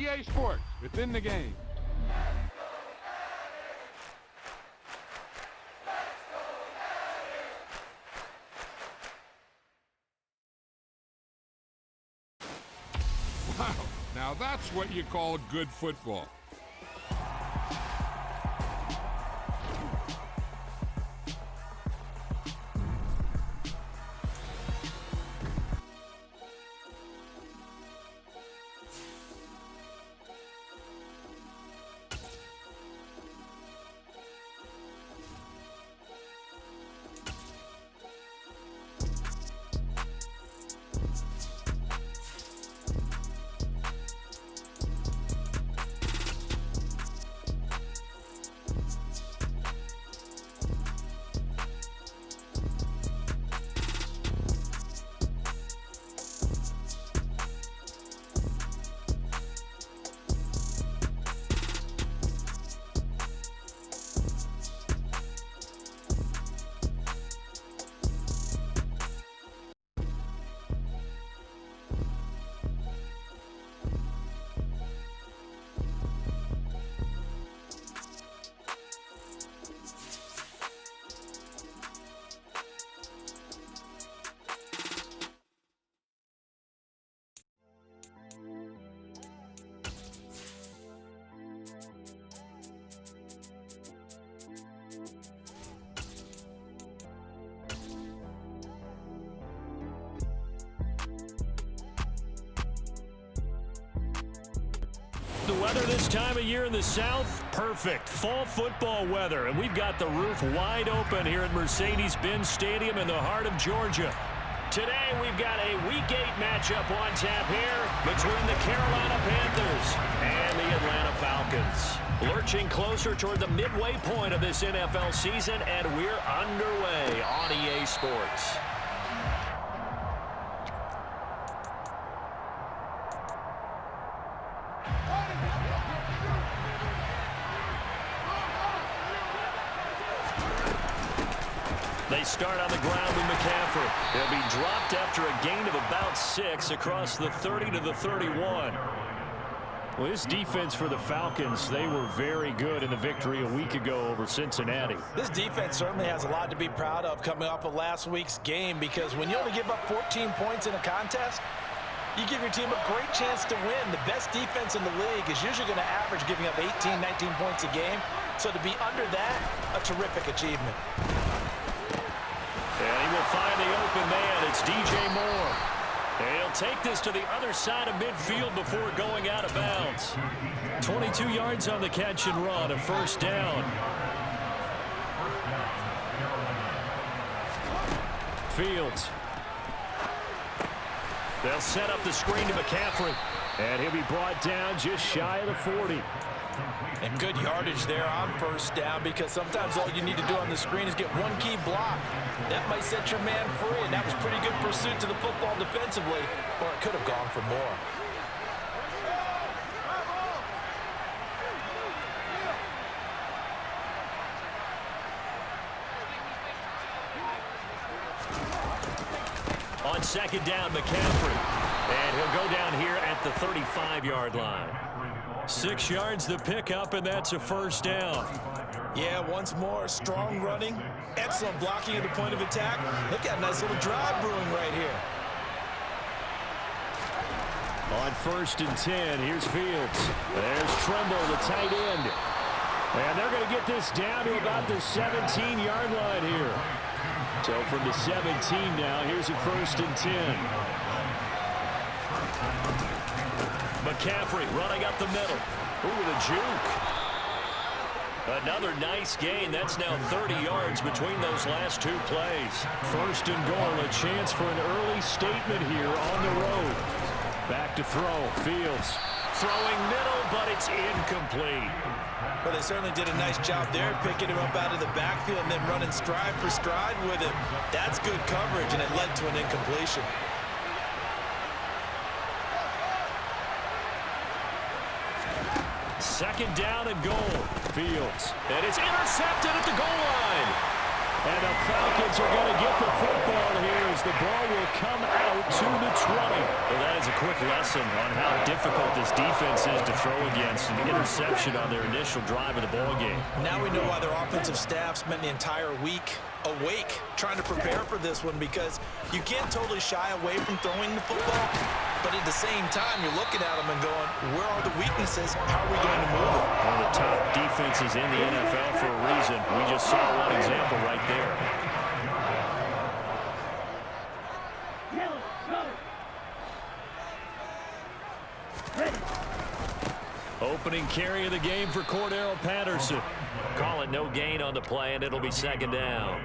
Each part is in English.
EA Sports, within the game. Wow, now that's what you call good football. The weather this time of year in the South, perfect. Fall football weather, and we've got the roof wide open here at Mercedes-Benz Stadium in the heart of Georgia. Today, we've got a Week 8 matchup on tap here between the Carolina Panthers and the Atlanta Falcons. Lurching closer toward the midway point of this NFL season, and we're underway on EA Sports. They start on the ground with McCaffrey. They'll be dropped after a gain of about 6 across the 30 to the 31. Well, this defense for the Falcons, they were very good in the victory a week ago over Cincinnati. This defense certainly has a lot to be proud of coming off of last week's game, because when you only give up 14 points in a contest, you give your team a great chance to win. The best defense in the league is usually going to average giving up 18, 19 points a game. So to be under that, a terrific achievement. And he will find the open man. It's DJ Moore. And he'll take this to the other side of midfield before going out of bounds. 22 yards on the catch and run, a first down. Fields. They'll set up the screen to McCaffrey. And he'll be brought down just shy of the 40. And good yardage there on first down, because sometimes all you need to do on the screen is get one key block. That might set your man free, and that was pretty good pursuit to the football defensively, or it could have gone for more. On second down, McCaffrey. And he'll go down here at the 35-yard line. 6 yards the pickup, and that's a first down. Yeah, once more, strong running, excellent blocking at the point of attack. They've got a nice little drive brewing right here. On 1st and 10, here's Fields. There's Tremble, the tight end. And they're going to get this down to about the 17-yard line here. So from the 17 now, here's a 1st and 10. McCaffrey running up the middle. Ooh, with a juke. Another nice gain. That's now 30 yards between those last two plays. 1st and goal, a chance for an early statement here on the road. Back to throw. Fields throwing middle, but it's incomplete. Well, they certainly did a nice job there, picking him up out of the backfield and then running stride for stride with him. That's good coverage, and it led to an incompletion. Second down and goal. Fields. And it's intercepted at the goal line. And the Falcons are going to get the football here as the ball will come out to the 20. Well, that is a quick lesson on how difficult this defense is to throw against. An interception on their initial drive of the ball game. Now we know why their offensive staff spent the entire week awake trying to prepare for this one, because you can't totally shy away from throwing the football, but at the same time you're looking at them and going, where are the weaknesses? How are we going to move it? One of the top defenses in the NFL for a reason. We just saw one example right there. Opening carry of the game for Cordero Patterson. Call it no gain on the play, and it'll be second down.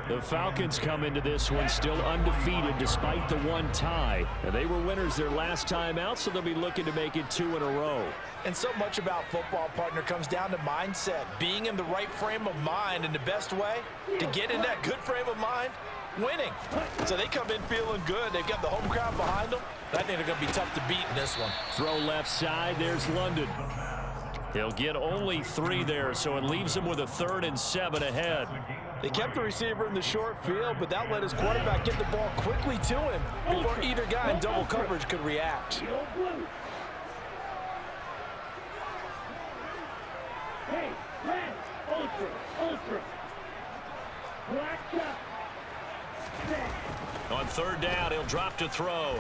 The Falcons come into this one still undefeated despite the one tie. And they were winners their last time out, so they'll be looking to make it 2 in a row. And so much about football, partner, comes down to mindset. Being in the right frame of mind, and the best way to get in that good frame of mind, winning. So they come in feeling good. They've got the home crowd behind them. I think they're going to be tough to beat in this one. Throw left side. There's London. He'll get only 3 there, so it leaves him with a 3rd and 7 ahead. They kept the receiver in the short field, but that let his quarterback get the ball quickly to him before either guy in double coverage could react. Hey, red, ultra. Black top. On 3rd down, he'll drop to throw.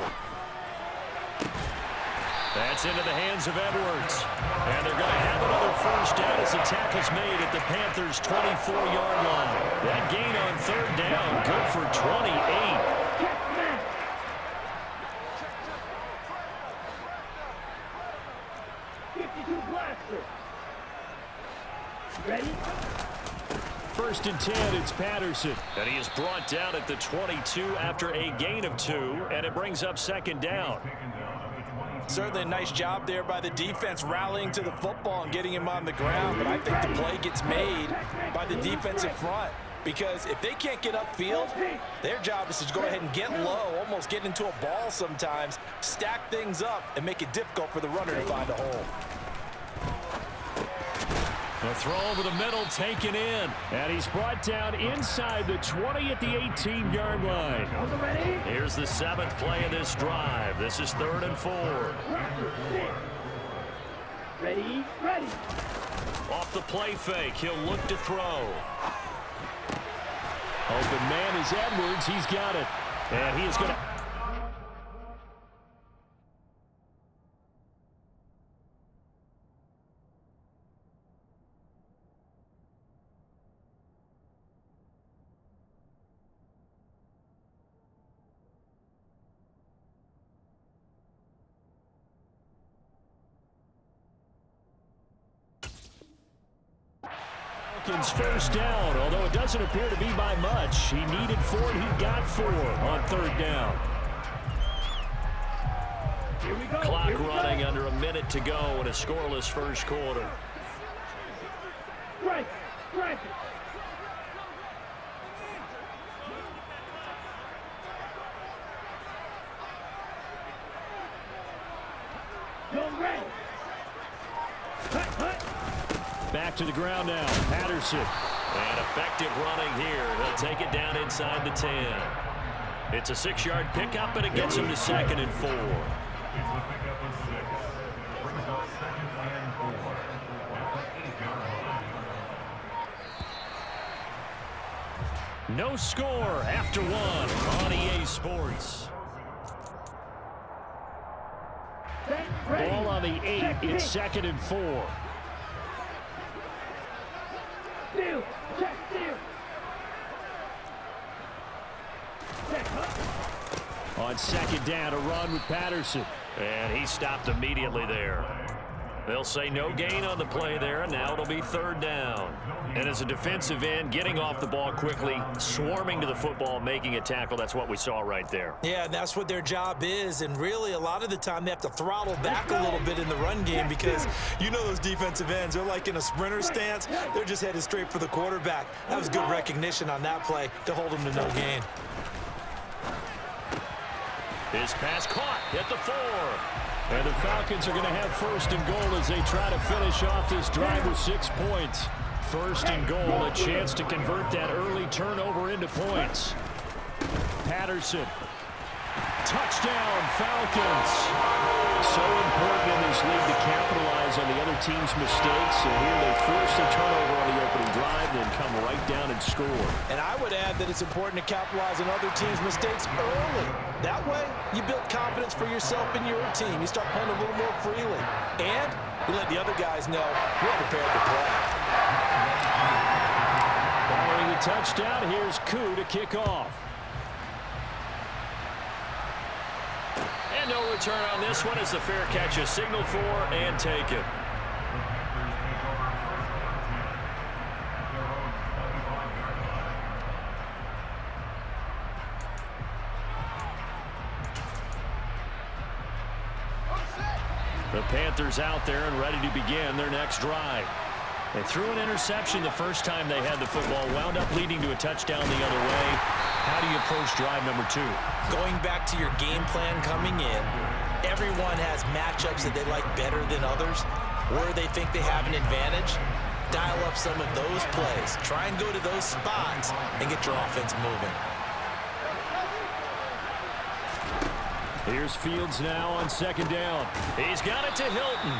That's into the hands of Edwards. And they're going to have another 1st down as the tackle's made at the Panthers' 24-yard line. That gain on 3rd down, good for 28. Ready? 1st and 10, it's Patterson. And he is brought down at the 22 after a gain of 2, and it brings up 2nd down. Certainly a nice job there by the defense rallying to the football and getting him on the ground, but I think the play gets made by the defensive front, because if they can't get upfield, their job is to go ahead and get low, almost get into a ball sometimes, stack things up, and make it difficult for the runner to find a hole. The throw over the middle taken in, and he's brought down inside the 20 at the 18-yard line. Here's the 7th play of this drive. This is 3rd and 4. Ready? Off the play fake, he'll look to throw. Open man is Edwards. He's got it, and he is going to... Falcons 1st down, although it doesn't appear to be by much. He needed 4, and he got 4 on 3rd down. Here we go. Clock running under a minute to go in a scoreless 1st quarter. Right. Go red. Back to the ground now, Patterson. And effective running here. He'll take it down inside the 10. It's a 6-yard pickup, and it gets him to 2nd and 4. No score after 1 on EA Sports. Ball on the 8. It's 2nd and 4. Check. On 2nd down, a run with Patterson. And he stopped immediately there. They'll say no gain on the play there, and now it'll be 3rd down. And as a defensive end, getting off the ball quickly, swarming to the football, making a tackle, that's what we saw right there. Yeah, and that's what their job is, and really a lot of the time they have to throttle back a little bit in the run game, because you know those defensive ends, they're like in a sprinter stance, they're just headed straight for the quarterback. That was good recognition on that play to hold them to no gain. His pass caught at the 4. And the Falcons are going to have 1st and goal as they try to finish off this drive with 6 points. 1st and goal, a chance to convert that early turnover into points. Patterson. Touchdown, Falcons. So important in this league to capitalize on the other team's mistakes. And here they force a turnover on the opening drive, then come right down and score. And I would add that it's important to capitalize on other teams' mistakes early. That way, you build confidence for yourself and your team. You start playing a little more freely. And you let the other guys know you're prepared to play. Following the touchdown, here's Koo to kick off. And no return on this one as the fair catch is signaled for and taken. The Panthers out there and ready to begin their next drive. They threw an interception the first time they had the football, wound up leading to a touchdown the other way. How do you approach drive number 2? Going back to your game plan coming in, everyone has matchups that they like better than others, where they think they have an advantage. Dial up some of those plays. Try and go to those spots and get your offense moving. Here's Fields now on second down. He's got it to Hilton.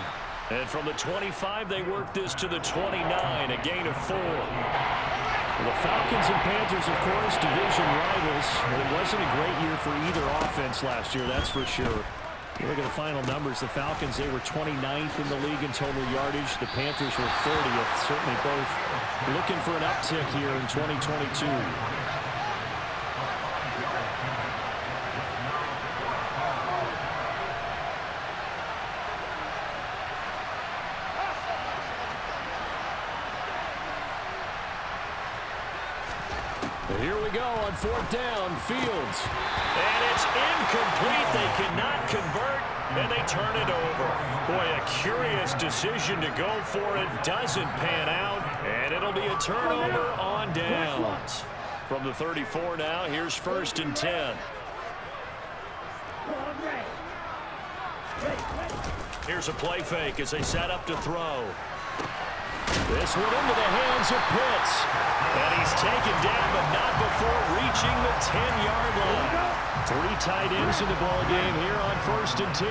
And from the 25, they work this to the 29, a gain of 4. Well, the Falcons and Panthers, of course, division rivals. But it wasn't a great year for either offense last year, that's for sure. You look at the final numbers, the Falcons, they were 29th in the league in total yardage. The Panthers were 30th. Certainly both looking for an uptick here in 2022. Here we go on fourth down, Fields. And it's incomplete. They cannot convert, and they turn it over. Boy, a curious decision to go for it. Doesn't pan out, and it'll be a turnover on downs. From the 34 now, here's first and 10. Here's a play fake as they set up to throw. This one into the hands of Pitts. And he's taken down, but not before reaching the 10-yard line. 3 tight ends in the ballgame here on first and 10.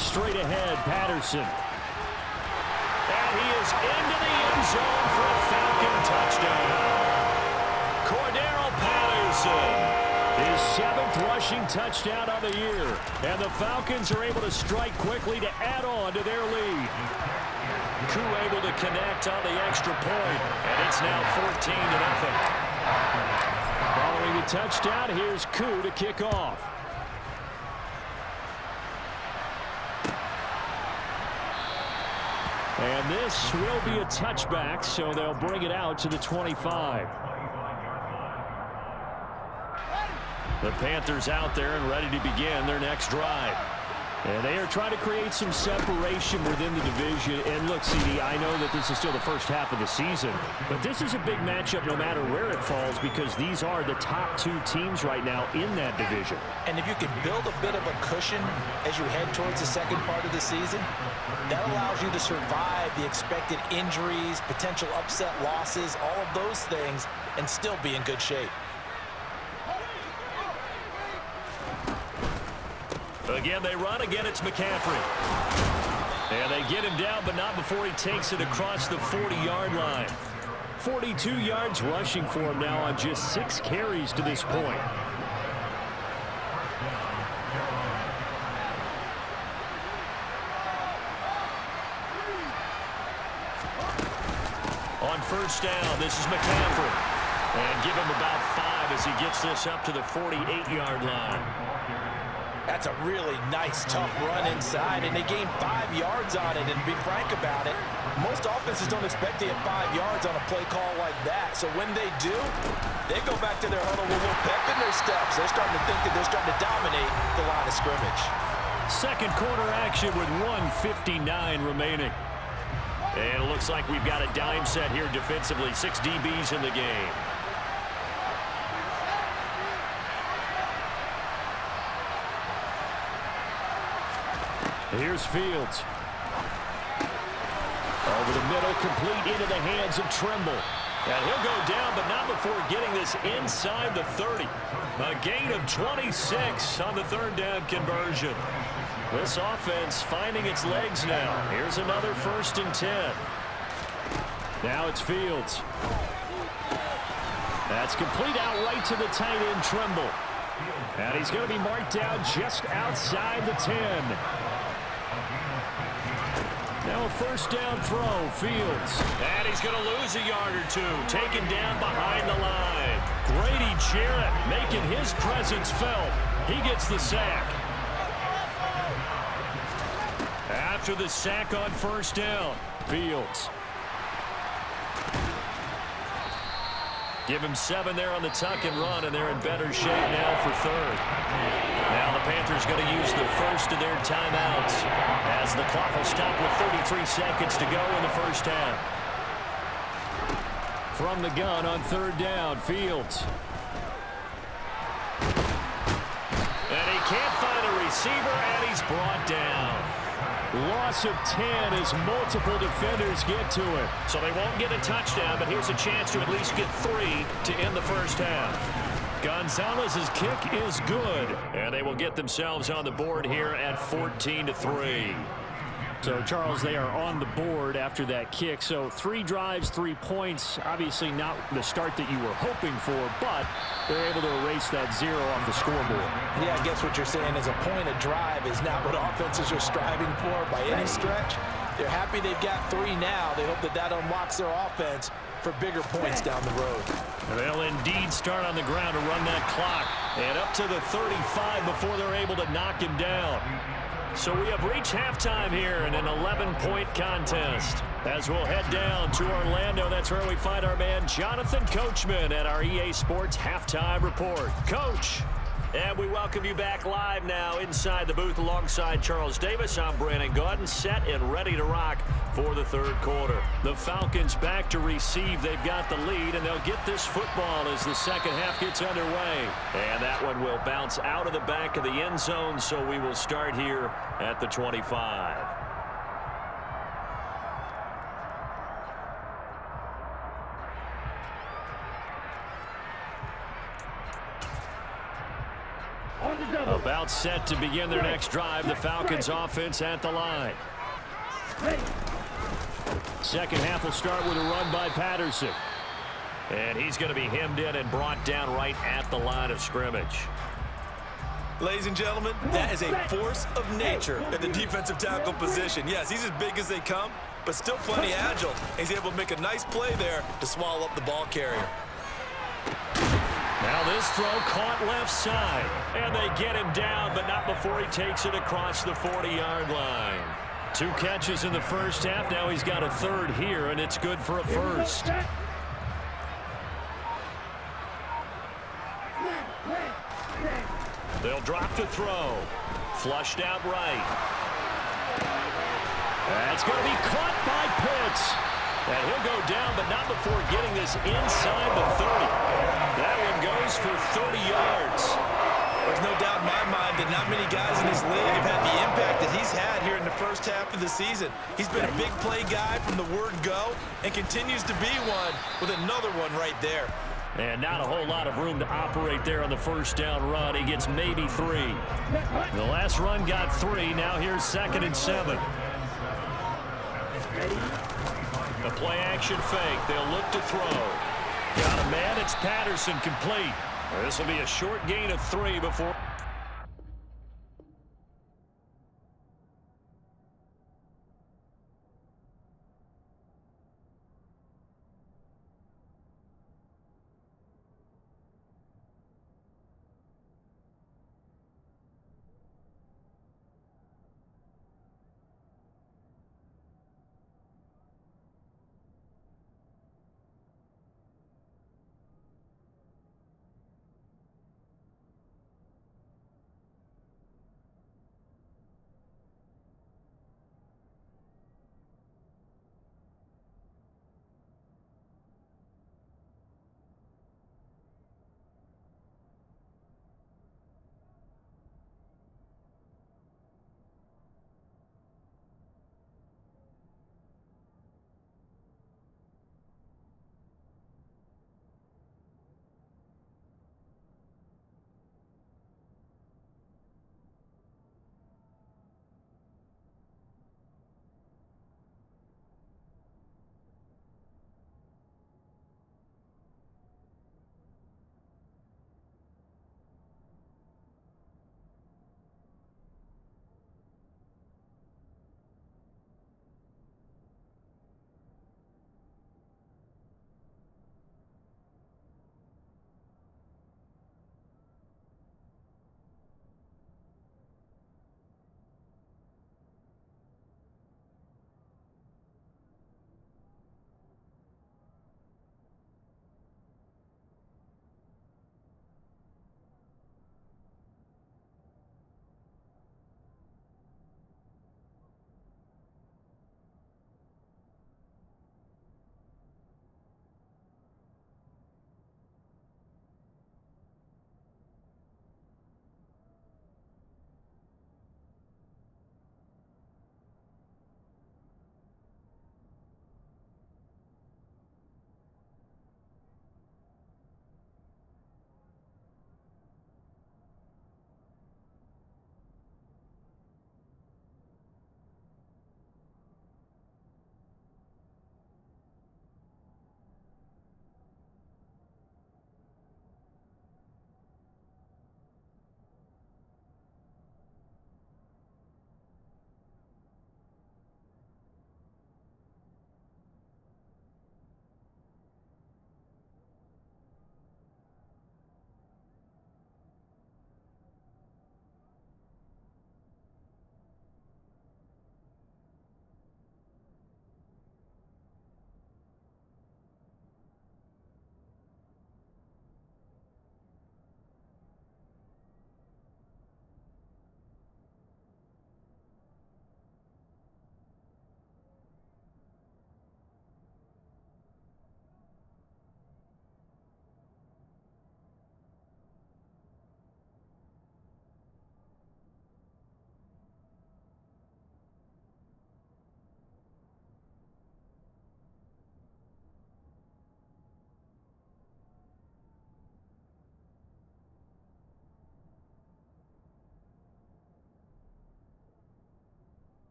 Straight ahead, Patterson. And he is into the end zone for a Falcon touchdown. Cordero Patterson. His 7th rushing touchdown of the year. And the Falcons are able to strike quickly to add on to their lead. Koo able to connect on the extra point. And it's now 14-0. Following the touchdown, here's Koo to kick off. And this will be a touchback, so they'll bring it out to the 25. The Panthers out there and ready to begin their next drive. And they are trying to create some separation within the division. And look, CD, I know that this is still the first half of the season, but this is a big matchup no matter where it falls because these are the top 2 teams right now in that division. And if you can build a bit of a cushion as you head towards the second part of the season, that allows you to survive the expected injuries, potential upset losses, all of those things, and still be in good shape. Again, they run. Again, it's McCaffrey. And they get him down, but not before he takes it across the 40-yard line. 42 yards rushing for him now on just 6 carries to this point. On first down, this is McCaffrey. And give him about 5 as he gets this up to the 48-yard line. That's a really nice, tough run inside, and they gained 5 yards on it. And to be frank about it, most offenses don't expect to get 5 yards on a play call like that. So when they do, they go back to their huddle with a little pep in their steps. They're starting to think that they're starting to dominate the line of scrimmage. Second quarter action with 1:59 remaining. And it looks like we've got a dime set here defensively. 6 DBs in the game. Here's Fields. Over the middle, complete into the hands of Trimble. And he'll go down, but not before getting this inside the 30. A gain of 26 on the third down conversion. This offense finding its legs now. Here's another 1st and 10. Now it's Fields. That's complete out right to the tight end, Tremble. And he's going to be marked down just outside the 10. Now a 1st down throw, Fields. And he's going to lose a yard or two, taken down behind the line. Grady Jarrett making his presence felt. He gets the sack. After the sack on 1st down, Fields. Give him 7 there on the tuck and run, and they're in better shape now for 3rd. Now the Panthers going to use the first of their timeouts as the clock will stop with 33 seconds to go in the 1st half. From the gun on 3rd down, Fields. And he can't find a receiver, and he's brought down. Loss of 10 as multiple defenders get to it. So they won't get a touchdown, but here's a chance to at least get 3 to end the 1st half. Gonzalez's kick is good, and they will get themselves on the board here at 14-3. So, Charles, they are on the board after that kick. So 3 drives, 3 points. Obviously not the start that you were hoping for, but they're able to erase that 0 off the scoreboard. Yeah, I guess what you're saying is a point a drive is not what offenses are striving for by any stretch. They're happy they've got 3 now. They hope that that unlocks their offense for bigger points down the road. They'll indeed start on the ground to run that clock. And up to the 35 before they're able to knock him down. So we have reached halftime here in an 11-point contest. As we'll head down to Orlando, that's where we find our man Jonathan Coachman at our EA Sports Halftime Report. Coach, and we welcome you back live now inside the booth alongside Charles Davis. I'm Brandon Gaudin, set and ready to rock for the 3rd quarter. The Falcons back to receive. They've got the lead, and they'll get this football as the 2nd half gets underway. And that one will bounce out of the back of the end zone, so we will start here at the 25. About set to begin their next drive. The Falcons offense at the line. 2nd half will start with a run by Patterson. And he's going to be hemmed in and brought down right at the line of scrimmage. Ladies and gentlemen, that is a force of nature at the defensive tackle position. Yes, he's as big as they come, but still plenty agile. He's able to make a nice play there to swallow up the ball carrier. Now this throw caught left side. And they get him down, but not before he takes it across the 40-yard line. 2 catches in the 1st half. Now he's got a 3rd here, and it's good for a 1st. They'll drop the throw. Flushed out right. That's going to be caught by Pitts. And he'll go down, but not before getting this inside the 30. That one goes for 30 yards. There's no doubt in my mind that not many guys in this league have had the impact that he's had here in the 1st half of the season. He's been a big play guy from the word go and continues to be one with another one right there. And not a whole lot of room to operate there on the 1st down run. He gets maybe 3. The last run got 3. Now here's 2nd and 7. A play action fake. They'll look to throw. Got a man. It's Patterson complete. This will be a short gain of 3 before.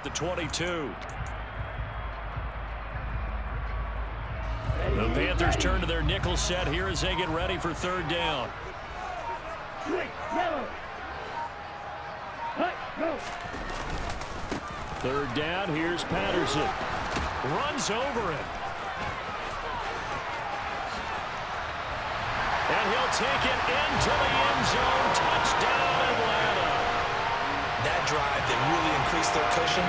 the 22. The Panthers turn to their nickel set here as they get ready for third down. Swing, yellow. Hey, go. Third down, here's Patterson. Runs over him. And he'll take it into the end zone. Touchdown, Atlanta. That drive that really increased their cushion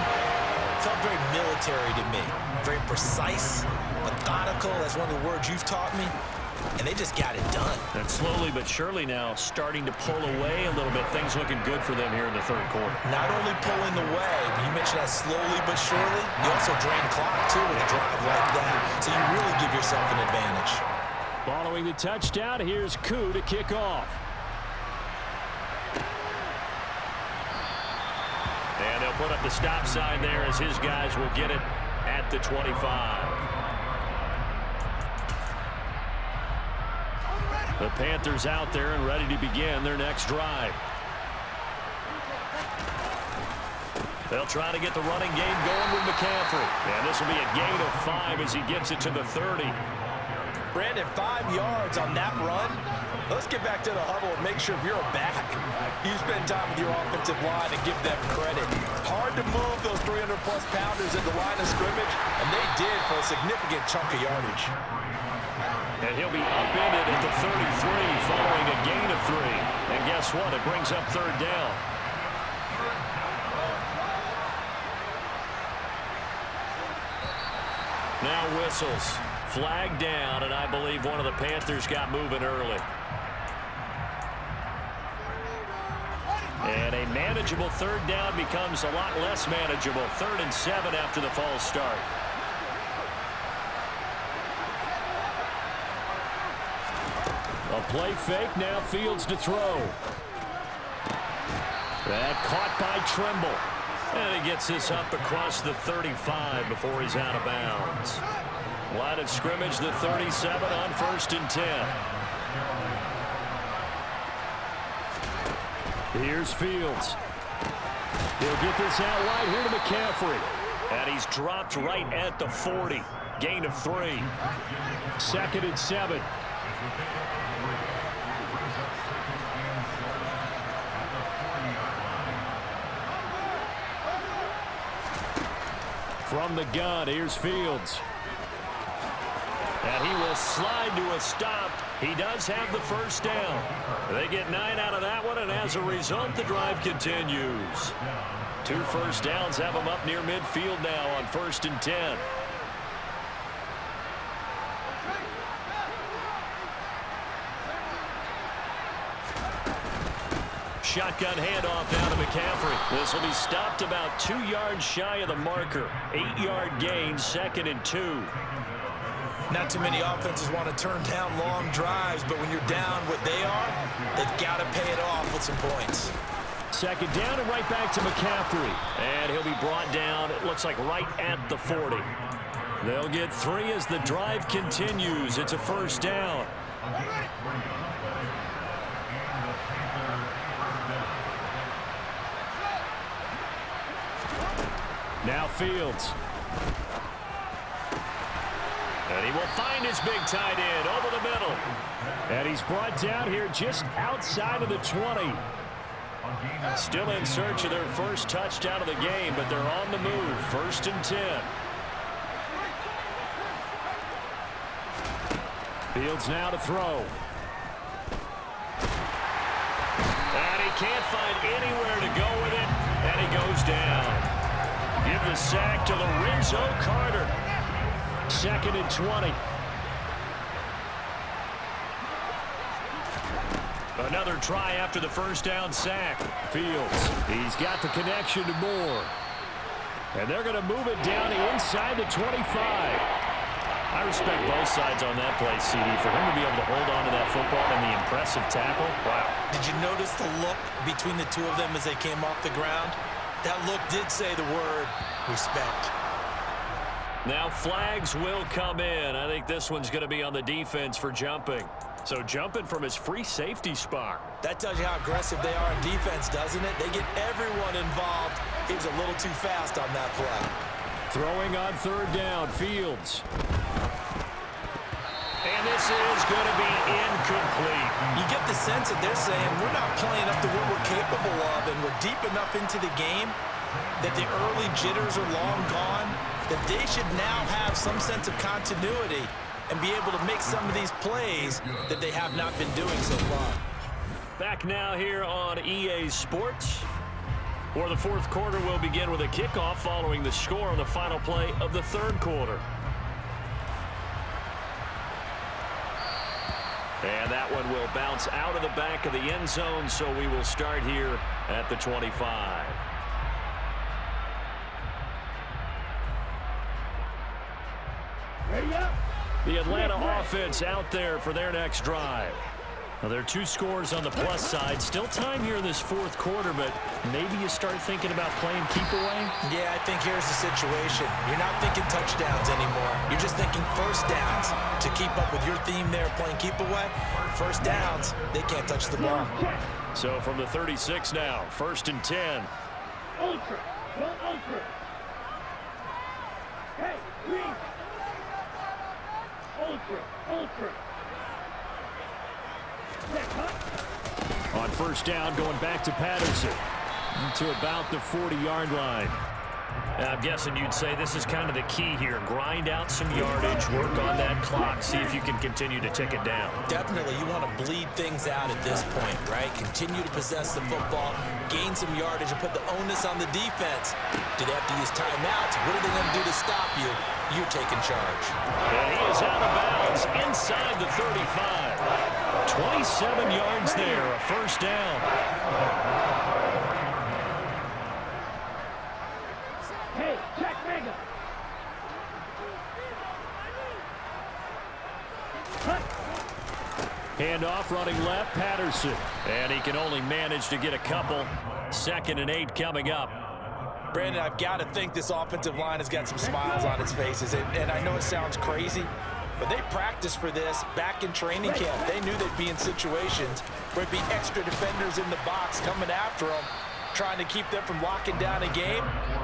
felt very military to me. Very precise, methodical. That's one of the words you've taught me. And they just got it done. And slowly but surely now starting to pull away a little bit. Things looking good for them here in the third quarter. Not only pulling away, but you mentioned that slowly but surely. You also drain clock, too, with a drive like that. So you really give yourself an advantage. Following the touchdown, here's Koo to kick off. And they'll put up the stop sign there as his guys will get it at the 25. The Panthers out there and ready to begin their next drive. They'll try to get the running game going with McCaffrey. And this will be a gain of 5 as he gets it to the 30. Brandon, 5 yards on that run. Let's get back to the huddle and make sure if you're a back, you spend time with your offensive line and give them credit. Hard to move those 300-plus pounders at the line of scrimmage, and they did for a significant chunk of yardage. And he'll be upended at the 33 following a gain of 3. And guess what? It brings up third down. Now whistles. Flag down, and I believe one of the Panthers got moving early. And a manageable third down becomes a lot less manageable. 3rd and 7 after the false start. A play fake, now Fields to throw. That caught by Tremble. And he gets this up across the 35 before he's out of bounds. Line of scrimmage, the 37 on 1st and 10. Here's Fields. He'll get this out wide here to McCaffrey. And he's dropped right at the 40. Gain of 3. 2nd and 7. From the gun, here's Fields. And he will slide to a stop. He does have the first down. They get 9 out of that one, and as a result, the drive continues. 2 first downs have them up near midfield now on 1st and 10. Shotgun handoff down to McCaffrey. This will be stopped about 2 yards shy of the marker. 8-yard gain, 2nd and 2. Not too many offenses want to turn down long drives, but when you're down what they are, they've got to pay it off with some points. 2nd down and right back to McCaffrey. And he'll be brought down, it looks like right at the 40. They'll get 3 as the drive continues. It's a first down. Now Fields. And he will find his big tight end over the middle. And he's brought down here just outside of the 20. Still in search of their first touchdown of the game, but they're on the move. 1st and 10. Fields now to throw. And he can't find anywhere to go with it. And he goes down. Give the sack to Lorenzo Carter. 2nd and 20. Another try after the first down sack. Fields, he's got the connection to Moore. And they're going to move it down inside the 25. I respect both sides on that play, CD. For him to be able to hold on to that football and the impressive tackle, wow. Did you notice the look between the two of them as they came off the ground? That look did say the word respect. Now flags will come in. I think this one's going to be on the defense for jumping. So jumping from his free safety spot. That tells you how aggressive they are in defense, doesn't it? They get everyone involved he was a little too fast on that play. Throwing on third down, Fields. And this is going to be incomplete. You get the sense that they're saying we're not playing up to what we're capable of, and we're deep enough into the game that the early jitters are long gone, that they should now have some sense of continuity and be able to make some of these plays that they have not been doing so far. Back now here on EA Sports, where the fourth quarter will begin with a kickoff following the score on the final play of the third quarter. And that one will bounce out of the back of the end zone, so we will start here at the 25. Ready up. The Atlanta offense out there for their next drive. Now, there are two scores on the plus side. Still time here in this fourth quarter, but maybe you start thinking about playing keep away? Yeah, I think here's the situation. You're not thinking touchdowns anymore. You're just thinking first downs to keep up with your theme there playing keep away. First downs, they can't touch the ball. So from the 36 now, 1st and 10. Ultra. Go ultra. Hey, green. Ultra. Ultra. On first down, going back to Patterson to about the 40-yard line. I'm guessing you'd say this is kind of the key here. Grind out some yardage, work on that clock, see if you can continue to tick it down. Definitely, you want to bleed things out at this point, right? Continue to possess the football, gain some yardage, and put the onus on the defense. Do they have to use timeouts? What are they going to do to stop you? You're taking charge. And he is out of bounds inside the 35. 27 yards there, a first down. Hey, check mega. Handoff running left, Patterson. And he can only manage to get a couple. 2nd and 8 coming up. Brandon, I've got to think this offensive line has got some smiles on its faces. And I know it sounds crazy, but they practiced for this back in training camp. They knew they'd be in situations where it'd be extra defenders in the box coming after them, trying to keep them from locking down a game.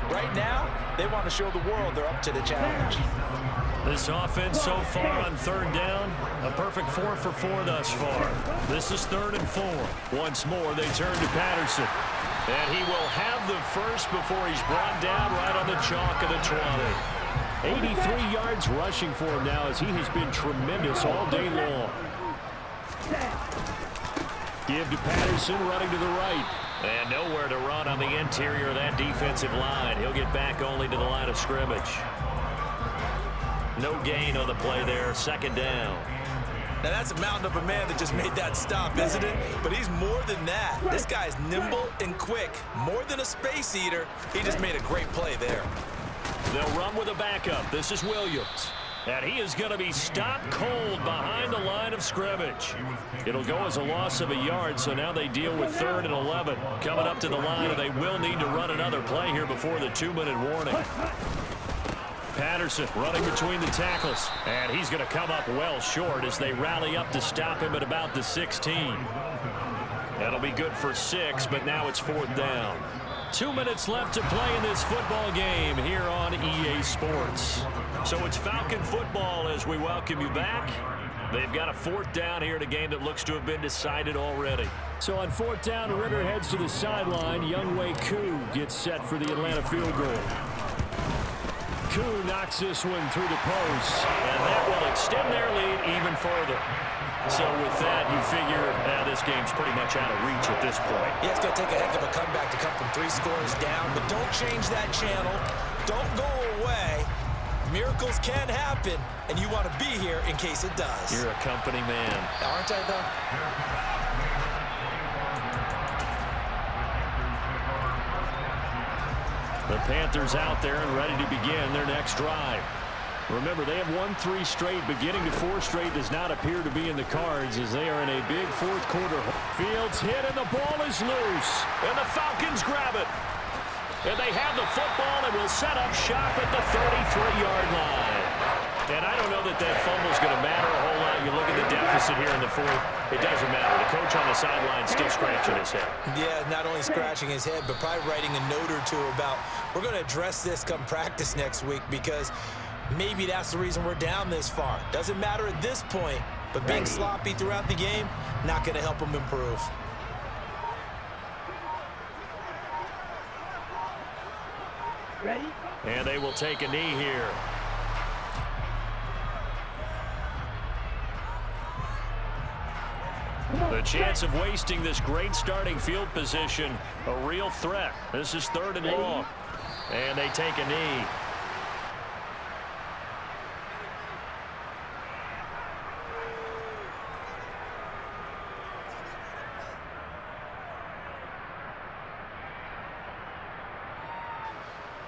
Right now, they want to show the world they're up to the challenge. This offense so far on third down, a perfect 4 for 4 thus far. This is 3rd and 4. Once more, they turn to Patterson. And he will have the first before he's brought down right on the chalk of the 20. 83 yards rushing for him now as he has been tremendous all day long. Give to Patterson running to the right. And nowhere to run on the interior of that defensive line. He'll get back only to the line of scrimmage. No gain on the play there, 2nd down. Now that's a mountain of a man that just made that stop, isn't it? But he's more than that. This guy's nimble and quick. More than a space eater, he just made a great play there. They'll run with a backup. This is Williams. And he is going to be stopped cold behind the line of scrimmage. It'll go as a loss of a yard, so now they deal with 3rd and 11. Coming up to the line, and they will need to run another play here before the 2-minute warning. Patterson running between the tackles. And he's going to come up well short as they rally up to stop him at about the 16. That'll be good for 6, but now it's 4th down. 2 minutes left to play in this football game here on EA Sports. So it's Falcon football as we welcome you back. They've got a 4th down here in a game that looks to have been decided already. So on 4th down, Ritter heads to the sideline. Younghoe Koo gets set for the Atlanta field goal. Koo knocks this one through the post, and that will extend their lead even further. So with that, you figure this game's pretty much out of reach at this point. Yeah, it's going to take a heck of a comeback to come from 3 scores down, but don't change that channel. Don't go away. Miracles can happen, and you want to be here in case it does. You're a company man. Aren't I, though? The Panthers out there and ready to begin their next drive. Remember, they have won 3 straight. Beginning to 4 straight does not appear to be in the cards as they are in a big 4th quarter. Fields hit and the ball is loose. And the Falcons grab it. And they have the football and will set up shop at the 33-yard line. And I don't know that that fumble's going to matter a whole lot you look at the deficit here in the fourth, it doesn't matter. The coach on the sideline still scratching his head. Yeah, not only scratching his head, but probably writing a note or two about, we're going to address this come practice next week, because maybe that's the reason we're down this far. Doesn't matter at this point, but being sloppy throughout the game, not going to help him improve. Ready? And they will take a knee here. The chance of wasting this great starting field position, a real threat. This is 3rd and long. And they take a knee.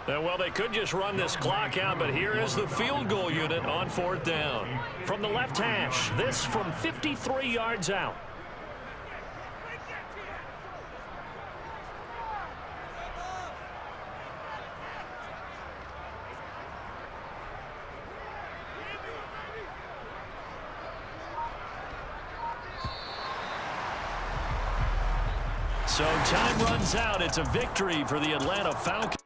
Well, they could just run this clock out, but here is the field goal unit on 4th down. From the left hash, this from 53 yards out. So time runs out. It's a victory for the Atlanta Falcons.